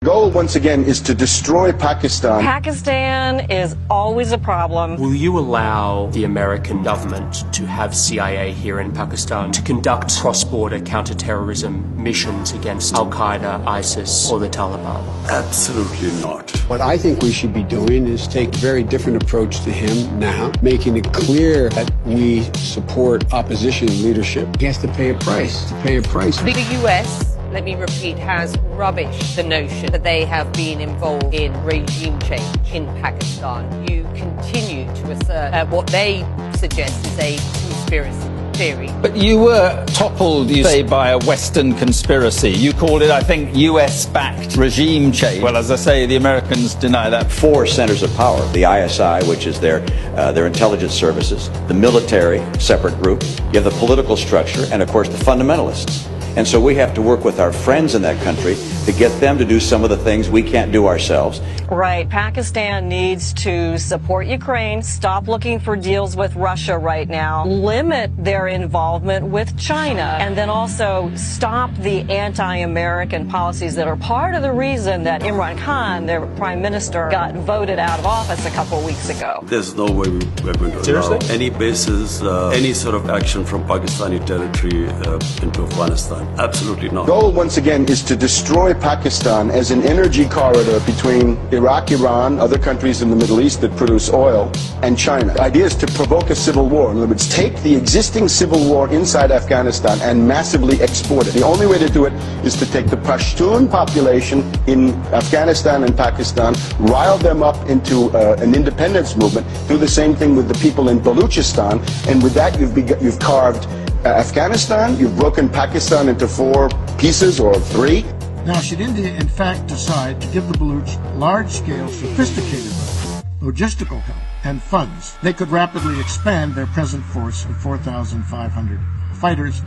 Goal, once again, is to destroy Pakistan. Pakistan is always a problem. Will you allow the American government to have CIA here in Pakistan to conduct cross-border counter-terrorism missions against Al-Qaeda, ISIS, or the Taliban? Absolutely not. What I think we should be doing is take a very different approach to him now, making it clear that we support opposition leadership. He has to pay a price, The US, let me repeat, has rubbished the notion that they have been involved in regime change in Pakistan. You continue to assert what they suggest is a conspiracy theory. But you were toppled, you say, by a Western conspiracy. You called it, I think, US-backed regime change. Well, as I say, the Americans deny that. 4 centers of power: the ISI, which is their intelligence services, the military, separate group, you have the political structure, and of course the fundamentalists. And so we have to work with our friends in that country to get them to do some of the things we can't do ourselves. Right. Pakistan needs to support Ukraine, stop looking for deals with Russia right now, limit their involvement with China, and then also stop the anti-American policies that are part of the reason that Imran Khan, their prime minister, got voted out of office a couple of weeks ago. There's no way we're going to allow any bases, any sort of action from Pakistani territory into Afghanistan. Absolutely not. Goal, once again, is to destroy Pakistan as an energy corridor between Iraq, Iran, other countries in the Middle East that produce oil, and China. The idea is to provoke a civil war. In other words, take the existing civil war inside Afghanistan and massively export it. The only way to do it is to take the Pashtun population in Afghanistan and Pakistan, rile them up into an independence movement, do the same thing with the people in Balochistan, and with that you've carved Afghanistan, you've broken Pakistan into 4 pieces or 3. Now, should India in fact decide to give the Baluch large-scale, sophisticated logistical help and funds, they could rapidly expand their present force of 4,500 fighters.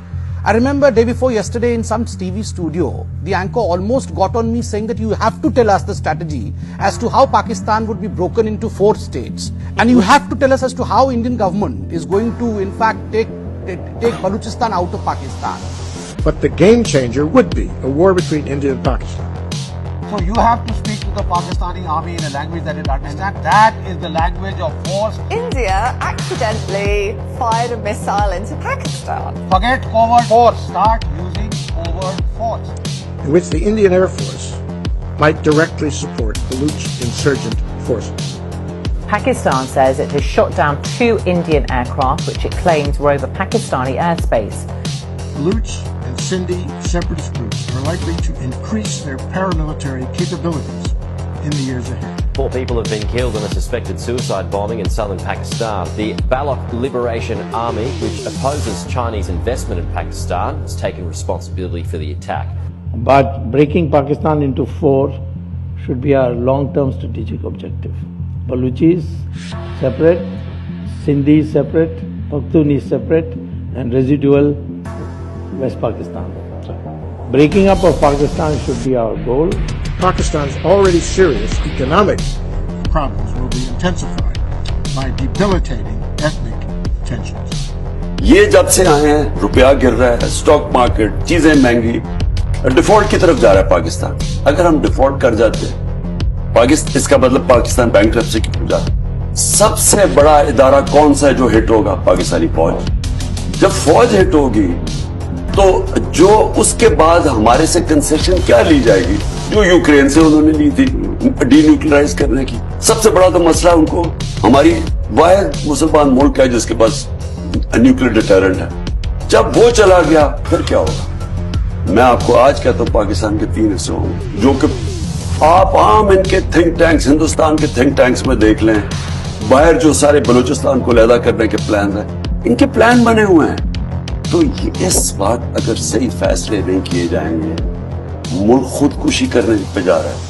I remember day before yesterday in some TV studio, the anchor almost got on me saying that you have to tell us the strategy as to how Pakistan would be broken into 4 states. And you have to tell us as to how Indian government is going to in fact take Balochistan out of Pakistan. But the game changer would be a war between India and Pakistan. So you have to speak to the Pakistani army in a language that it understands. That is the language of force. India accidentally fired a missile into Pakistan. Forget covert force. Start using covert force. In which the Indian Air Force might directly support Baluch insurgent forces. Pakistan says it has shot down 2 Indian aircraft which it claims were over Pakistani airspace. Baluch and Sindhi separatist groups are likely to increase their paramilitary capabilities in the years ahead. 4 people have been killed in a suspected suicide bombing in southern Pakistan. The Baloch Liberation Army, which opposes Chinese investment in Pakistan, has taken responsibility for the attack. But breaking Pakistan into 4 should be our long-term strategic objective. Baluchis separate, Sindhis separate, Pakhtunis separate, and residual West Pakistan. So, breaking up of Pakistan should be our goal. Pakistan's already serious economic problems will be intensified by debilitating ethnic tensions. ये जब से आए हैं, रुपया गिर रहा है, stock market, चीजें महंगी, डिफॉल्ट की तरफ जा रहा है पाकिस्तान. अगर हम डिफॉल्ट कर जाते हैं, इसका मतलब पाकिस्तान बैंकरप्सी की पूजा. सबसे बड़ा इदारा कौन सा है जो हिट होगा? पाकिस्तानी फौज. जब फौज हिट होगी तो जो उसके बाद हमारे से कंसेशन क्या ली जाएगी जो यूक्रेन से उन्होंने ली थी डीन्यूक्लियराइज करने की. सबसे बड़ा तो मसला उनको हमारी वाहिद मुसलमान मुल्क है जिसके पास न्यूक्लियर डिटरेंट है. जब वो चला गया फिर क्या होगा? मैं आपको आज कहता हूं पाकिस्तान के 3 हिस्से होंगे जो कि आप आम इनके थिंक टैंक्स हिंदुस्तान के थिंक टैंक्स में देख लें. बाहर जो सारे बलूचिस्तान को अलहदा करने के प्लान हैं, इनके प्लान बने हुए हैं. तो इस बात अगर सही फैसले नहीं किए जाएंगे, मुल्क खुदकुशी करने पे जा रहा है.